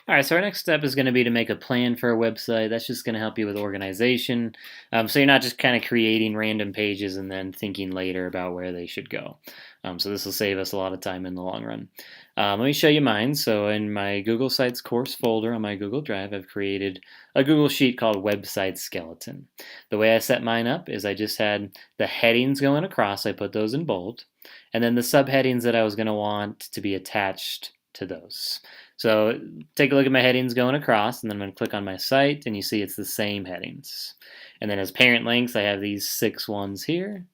All right, so our next step is going to be to make a plan for a website. That's just going to help you with organization. So you're not just kind of creating random pages and then thinking later about where they should go. So this will save us a lot of time in the long run. Let me show you mine. So in my Google Sites course folder on my Google Drive, I've created a Google Sheet called Website Skeleton. The way I set mine up is I just had the headings going across. I put those in bold. And then the subheadings that I was going to want to be attached to those. So take a look at my headings going across, and then I'm going to click on my site, and you see it's the same headings. And then as parent links, I have these 6 ones here.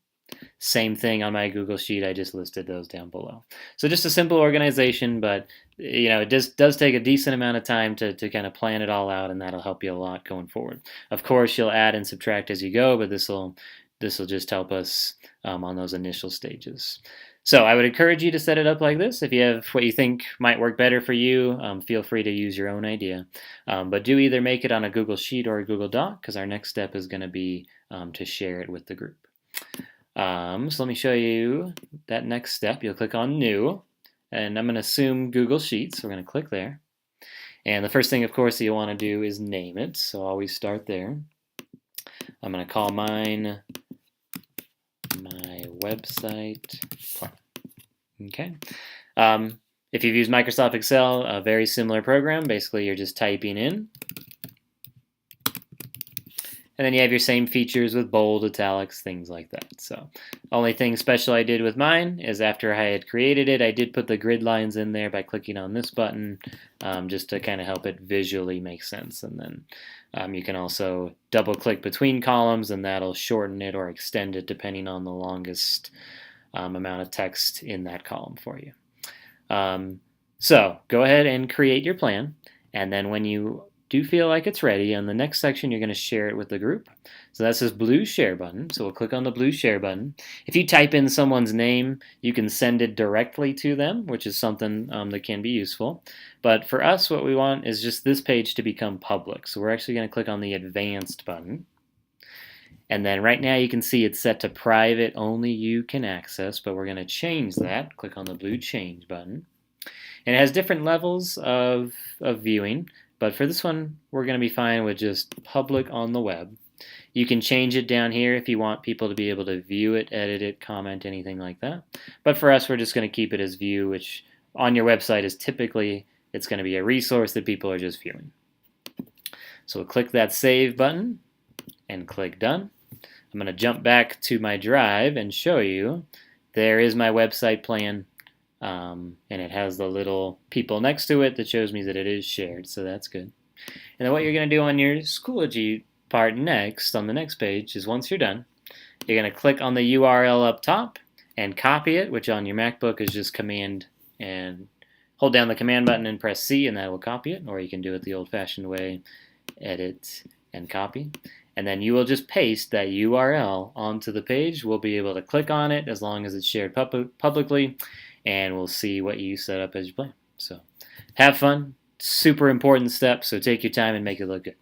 Same thing on my Google Sheet, I just listed those down below. So just a simple organization, but it just does take a decent amount of time to kind of plan it all out, and that'll help you a lot going forward. Of course, you'll add and subtract as you go, but this will just help us on those initial stages. So I would encourage you to set it up like this. If you have what you think might work better for you, feel free to use your own idea. But do either make it on a Google Sheet or a Google Doc, because our next step is going to be to share it with the group. So let me show you that next step. You'll click on New, and I'm going to assume Google Sheets. So we're going to click there. And the first thing, of course, that you want to do is name it. So always start there. I'm going to call mine my website plan. Okay. If you've used Microsoft Excel, a very similar program. Basically, you're just typing in. And then you have your same features with bold, italics, things like that. So only thing special I did with mine is after I had created it, I did put the grid lines in there by clicking on this button just to kind of help it visually make sense. And then you can also double click between columns, and that'll shorten it or extend it depending on the longest amount of text in that column for you. So go ahead and create your plan, and then when you do feel like it's ready, on the next section you're going to share it with the group. So that's this blue share button. So we'll click on the blue share button. If you type in someone's name, you can send it directly to them, which is something that can be useful. But for us, what we want is just this page to become public. So we're actually going to click on the advanced button. And then right now you can see it's set to private, only you can access, but we're going to change that. Click on the blue change button. And it has different levels of viewing. But for this one, we're going to be fine with just public on the web. You can change it down here if you want people to be able to view it, edit it, comment, anything like that. But for us, we're just going to keep it as view, which on your website is typically, it's going to be a resource that people are just viewing. So we'll click that Save button and click Done. I'm going to jump back to my drive and show you there is my website plan. And it has the little people next to it that shows me that it is shared, so that's good. And then what you're going to do on your Schoology part next, on the next page, is once you're done, you're going to click on the URL up top and copy it, which on your MacBook is just Command and hold down the Command button and press C, and that will copy it, or you can do it the old-fashioned way, edit and copy. And then you will just paste that URL onto the page. We'll be able to click on it as long as it's shared publicly, and we'll see what you set up as you plan. So have fun. Super important step, so take your time and make it look good.